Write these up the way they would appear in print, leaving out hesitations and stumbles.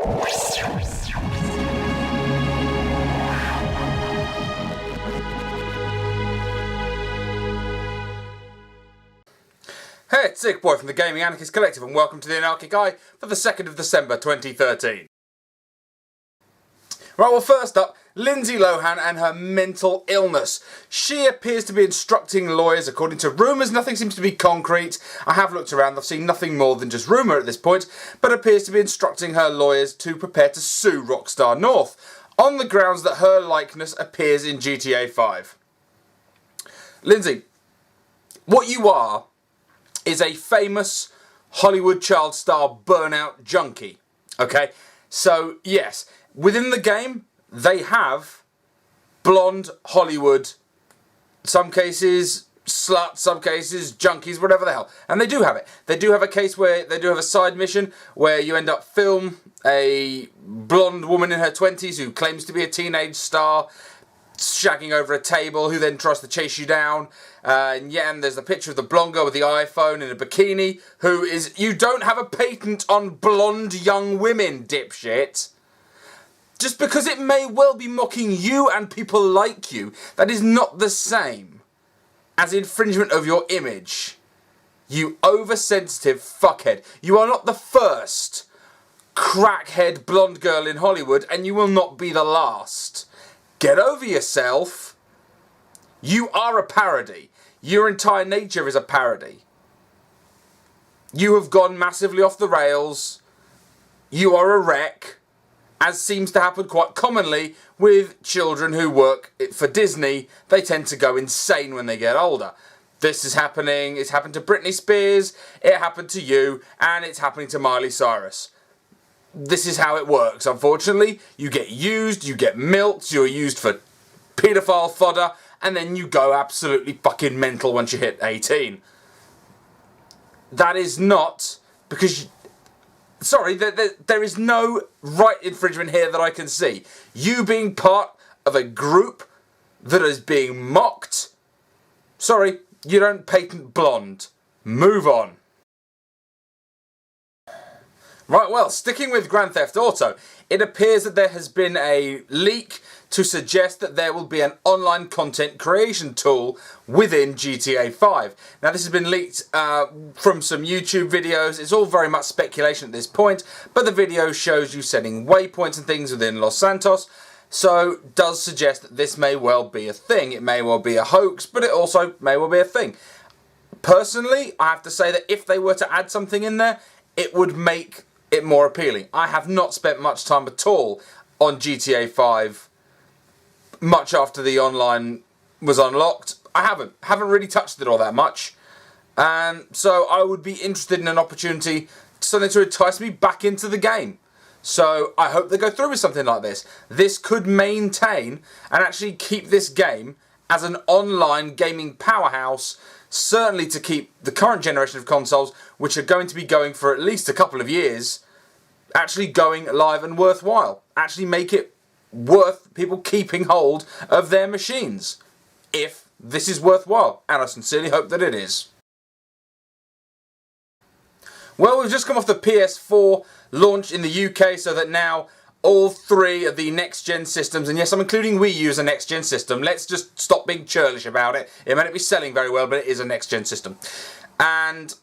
Hey, it's SickBoy from the Gaming Anarchist Collective and welcome to the Anarchic for the 2nd of December 2013. Right, well first up, Lindsey Lohan and her mental illness. She appears to be instructing lawyers, according to rumours. Nothing seems to be concrete. I have looked around, I've seen nothing more than just rumour at this point, but appears to be instructing her lawyers to prepare to sue Rockstar North on the grounds that her likeness appears in GTA 5. Lindsey, what you are is a famous Hollywood child star burnout junkie. Okay? So, yes, within the game, they have blonde Hollywood, some cases sluts, some cases junkies, whatever the hell. And they do have it. They do have a case where they do have a side mission where you end up film a blonde woman in her 20s who claims to be a teenage star, shagging over a table, who then tries to chase you down. And there's the picture of the blonde girl with the iPhone in a bikini, who is, you don't have a patent on blonde young women, dipshit. Just because it may well be mocking you and people like you, that is not the same as infringement of your image. You oversensitive fuckhead. You are not the first crackhead blonde girl in Hollywood, and you will not be the last. Get over yourself. You are a parody. Your entire nature is a parody. You have gone massively off the rails. You are a wreck, as seems to happen quite commonly with children who work for Disney. They tend to go insane when they get older. This is happening. It's happened to Britney Spears. It happened to you. And it's happening to Miley Cyrus. This is how it works, unfortunately. You get used, you get milked, you're used for paedophile fodder, and then you go absolutely fucking mental once you hit 18. That is not because... Sorry, there is no right infringement here that I can see. You being part of a group that is being mocked. Sorry, you don't patent blonde. Move on. Right, well, sticking with Grand Theft Auto, it appears that there has been a leak to suggest that there will be an online content creation tool within GTA 5. Now, this has been leaked from some YouTube videos. It's all very much speculation at this point, but the video shows you setting waypoints and things within Los Santos, so does suggest that this may well be a thing. It may well be a hoax, but it also may well be a thing. Personally, I have to say that if they were to add something in there, it would make it more appealing. I have not spent much time at all on GTA 5 much after the online was unlocked. I haven't really touched it all that much, and so I would be interested in an opportunity, something to entice me back into the game. So I hope they go through with something like this. This could maintain and actually keep this game as an online gaming powerhouse, certainly to keep the current generation of consoles, which are going to be going for at least a couple of years, actually going live and worthwhile. Actually make it worth people keeping hold of their machines, if this is worthwhile, and I sincerely hope that it is. Well, we've just come off the PS4 launch in the UK, so that now all three of the next-gen systems, and yes, I'm including Wii U as a next-gen system. Let's just stop being churlish about it. It may not be selling very well, but it is a next-gen system. And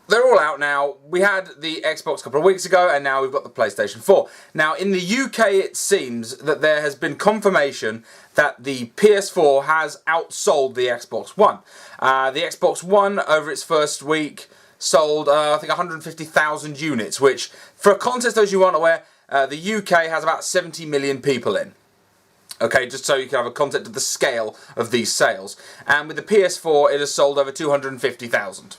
they're all out now. We had the Xbox a couple of weeks ago, and now we've got the PlayStation 4. Now, in the UK, it seems that there has been confirmation that the PS4 has outsold the Xbox One. The Xbox One, over its first week, sold, I think, 150,000 units, which, for context, those who aren't aware, the UK has about 70 million people in. Okay, just so you can have a concept of the scale of these sales. And with the PS4, it has sold over 250,000.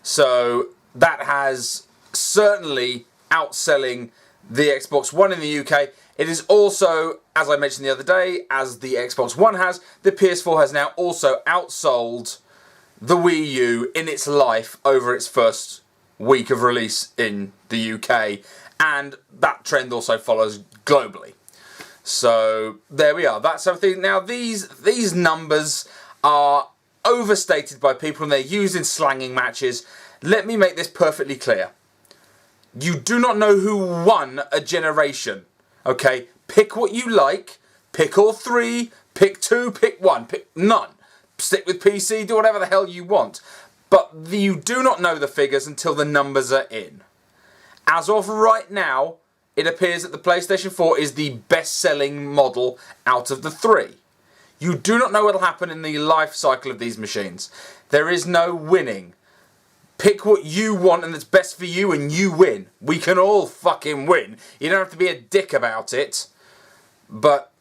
So that has certainly outselling the Xbox One in the UK. It is also, as I mentioned the other day, as the Xbox One has, the PS4 has now also outsold the Wii U in its life over its first week of release in the UK. And that trend also follows globally. So there we are. That's everything. Now these numbers are overstated by people and they're used in slanging matches. Let me make this perfectly clear. You do not know who won a generation. Okay? Pick what you like. Pick all three. Pick two. Pick one. Pick none. Stick with PC. Do whatever the hell you want. But you do not know the figures until the numbers are in. As of right now, it appears that the PlayStation 4 is the best-selling model out of the three. You do not know what will happen in the life cycle of these machines. There is no winning. Pick what you want and that's best for you and you win. We can all fucking win. You don't have to be a dick about it. But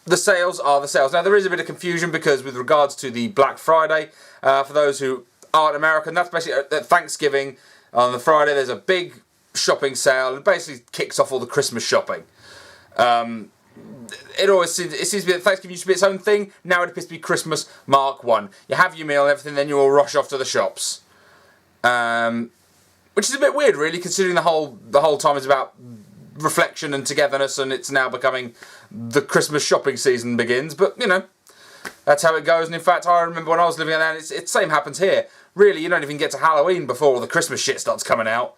the sales are the sales. Now, there is a bit of confusion because with regards to the Black Friday, for those who aren't American, that's basically at Thanksgiving. On the Friday, there's a big shopping sale. It basically kicks off all the Christmas shopping. It seems to be that Thanksgiving used to be its own thing. Now it appears to be Christmas Mark 1. You have your meal and everything, then you all rush off to the shops. Which is a bit weird, really, considering the whole time is about reflection and togetherness, and it's now becoming the Christmas shopping season begins. But, you know, that's how it goes. And in fact, I remember when I was living in there, it's the same happens here. Really, you don't even get to Halloween before all the Christmas shit starts coming out,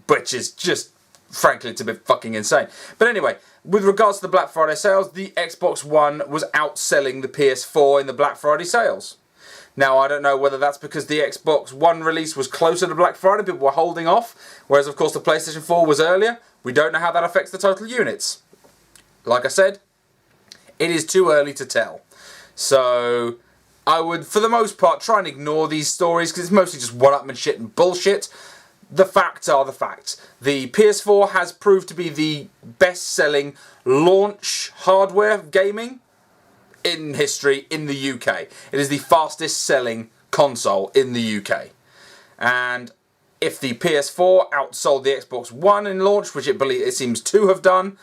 which is just, frankly, it's a bit fucking insane. But anyway, with regards to the Black Friday sales, the Xbox One was outselling the PS4 in the Black Friday sales. Now, I don't know whether that's because the Xbox One release was closer to Black Friday, people were holding off, whereas, of course, the PlayStation 4 was earlier. We don't know how that affects the total units. Like I said, it is too early to tell. So, I would, for the most part, try and ignore these stories, because it's mostly just one-upmanship and bullshit. The facts are the facts. The PS4 has proved to be the best-selling launch hardware gaming in history in the UK. It is the fastest selling console in the UK. And if the PS4 outsold the Xbox One in launch, which it seems to have done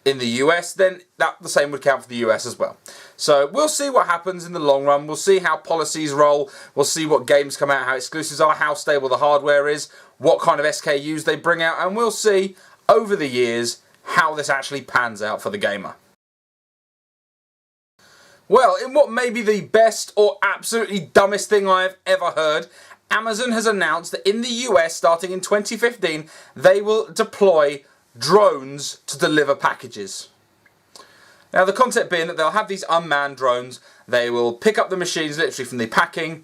in the US, then the same would count for the US as well. So we'll see what happens in the long run. We'll see how policies roll. We'll see what games come out, how exclusives are, how stable the hardware is, what kind of SKUs they bring out, and we'll see over the years how this actually pans out for the gamer. Well, in what may be the best or absolutely dumbest thing I have ever heard, Amazon has announced that in the US, starting in 2015, they will deploy drones to deliver packages. Now, the concept being that they'll have these unmanned drones. They will pick up the machines literally from the packing,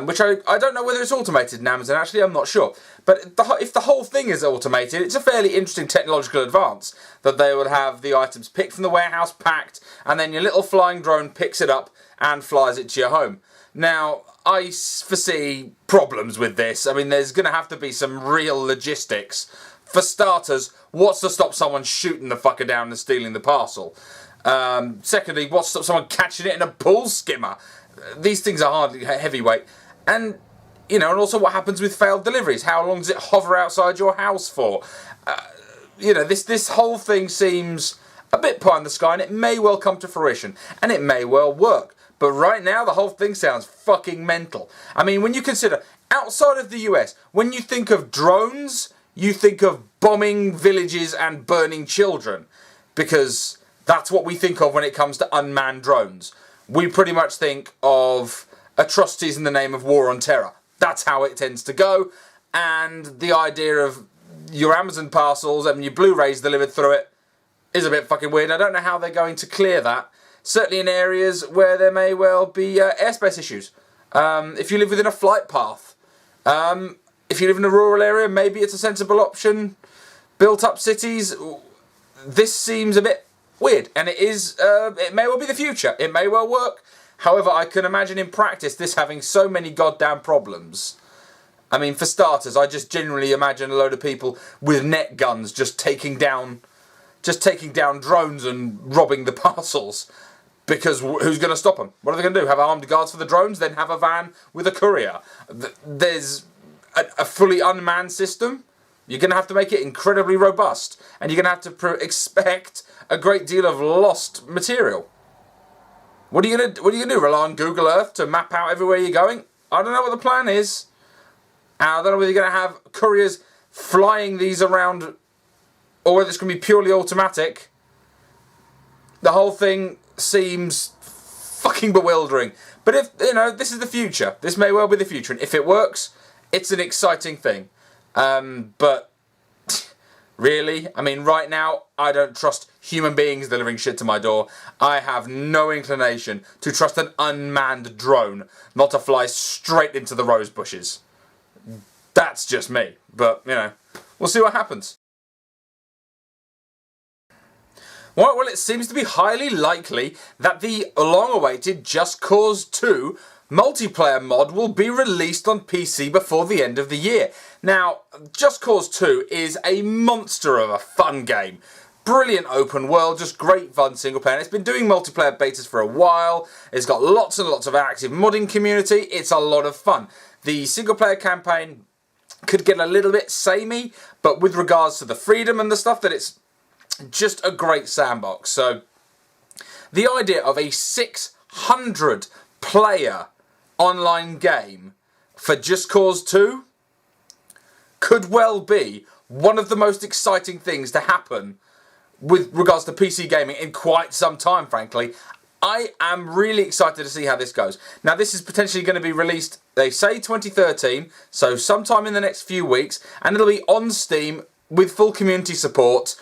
which I don't know whether it's automated in Amazon, actually, I'm not sure. But if the whole thing is automated, it's a fairly interesting technological advance, that they will have the items picked from the warehouse, packed, and then your little flying drone picks it up and flies it to your home. Now, I foresee problems with this. I mean, there's going to have to be some real logistics. For starters, what's to stop someone shooting the fucker down and stealing the parcel? Secondly, what's to stop someone catching it in a pool skimmer? These things are hardly heavyweight. And, you know, and also what happens with failed deliveries? How long does it hover outside your house for? You know, this whole thing seems a bit pie in the sky, and it may well come to fruition, and it may well work. But right now, the whole thing sounds fucking mental. I mean, when you consider, outside of the US, when you think of drones, you think of bombing villages and burning children, because that's what we think of when it comes to unmanned drones. We pretty much think of atrocities in the name of war on terror. That's how it tends to go, and the idea of your Amazon parcels and your Blu-rays delivered through it is a bit fucking weird. I don't know how they're going to clear that, certainly in areas where there may well be airspace issues. If you live within a flight path, if you live in a rural area, maybe it's a sensible option. Built up cities, this seems a bit weird, and it is. It may well be the future. It may well work. However, I can imagine in practice this having so many goddamn problems. I mean, for starters, I just generally imagine a load of people with net guns just taking down drones and robbing the parcels. Because who's going to stop them? What are they going to do? Have armed guards for the drones? Then have a van with a courier? There's a fully unmanned system. You're going to have to make it incredibly robust. And you're going to have to expect a great deal of lost material. What are you going to do? Rely on Google Earth to map out everywhere you're going? I don't know what the plan is. I don't know whether you're going to have couriers flying these around or whether it's going to be purely automatic. The whole thing seems fucking bewildering. But if, you know, this is the future. This may well be the future. And if it works, it's an exciting thing. But Really? I mean, right now, I don't trust human beings delivering shit to my door. I have no inclination to trust an unmanned drone not to fly straight into the rose bushes. That's just me. But, you know, we'll see what happens. Well, it seems to be highly likely that the long-awaited Just Cause 2 multiplayer mod will be released on PC before the end of the year. Now, Just Cause 2 is a monster of a fun game. Brilliant open world, just great fun single player. And it's been doing multiplayer betas for a while. It's got lots and lots of active modding community. It's a lot of fun. The single player campaign could get a little bit samey, but with regards to the freedom and the stuff, that it's just a great sandbox. So the idea of a 600 player online game for Just Cause 2 could well be one of the most exciting things to happen with regards to PC gaming in quite some time, frankly. I am really excited to see how this goes. Now, this is potentially going to be released, they say 2013, so sometime in the next few weeks, and it'll be on Steam with full community support.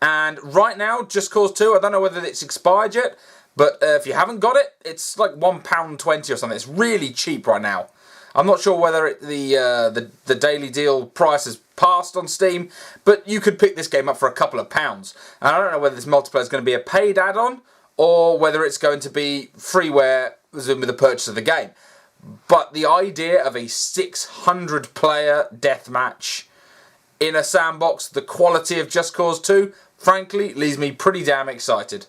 And right now, Just Cause 2, I don't know whether it's expired yet, but if you haven't got it, it's like £1.20 or something. It's really cheap right now. I'm not sure whether the daily deal price has passed on Steam, but you could pick this game up for a couple of pounds. And I don't know whether this multiplayer is going to be a paid add-on or whether it's going to be freeware with the purchase of the game. But the idea of a 600-player deathmatch in a sandbox, the quality of Just Cause 2, frankly, leaves me pretty damn excited.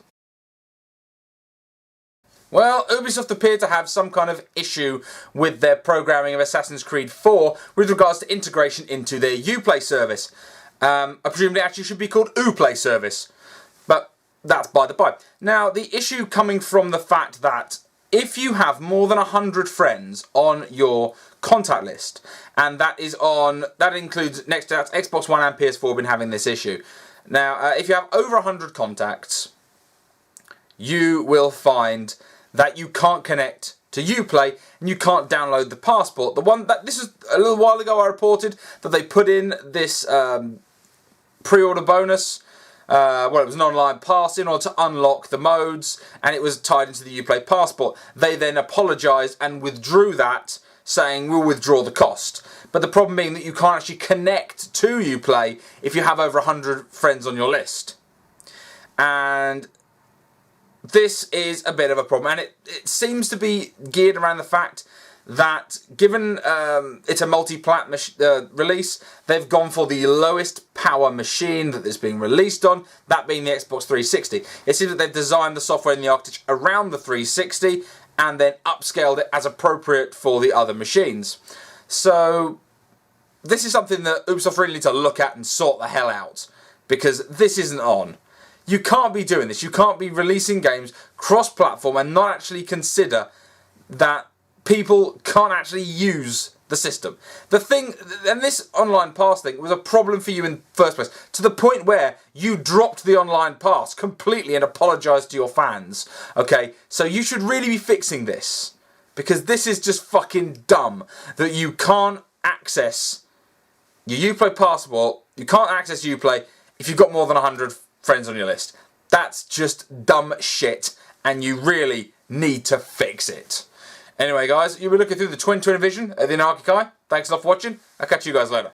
Well, Ubisoft appear to have some kind of issue with their programming of Assassin's Creed 4 with regards to integration into their Uplay service. I presume it actually should be called Uplay service, but that's by the by. Now, the issue coming from the fact that if you have more than 100 friends on your contact list, and that includes next to Xbox One and PS4 have been having this issue. Now, if you have over 100 contacts, you will find that you can't connect to Uplay and you can't download the passport. This is a little while ago I reported that they put in this pre-order bonus. Well, it was an online pass in order to unlock the modes, and it was tied into the Uplay passport. They then apologised and withdrew that, saying we'll withdraw the cost. But the problem being that you can't actually connect to Uplay if you have over 100 friends on your list. And this is a bit of a problem, and it seems to be geared around the fact that given it's a multi-plat release, they've gone for the lowest power machine that is being released on, that being the Xbox 360. It seems that they've designed the software and the architecture around the 360 and then upscaled it as appropriate for the other machines. So this is something that Ubisoft really need to look at and sort the hell out, because this isn't on. You can't be doing this. You can't be releasing games cross-platform and not actually consider that people can't actually use the system. The thing, and this online pass thing was a problem for you in the first place, to the point where you dropped the online pass completely and apologised to your fans. Okay, so you should really be fixing this, because this is just fucking dumb that you can't access your Uplay passport, you can't access Uplay if you've got more than 100 friends on your list. That's just dumb shit, and you really need to fix it. Anyway, guys, you'll be looking through the 2020 vision of the Anarchic. Thanks a lot for watching. I'll catch you guys later.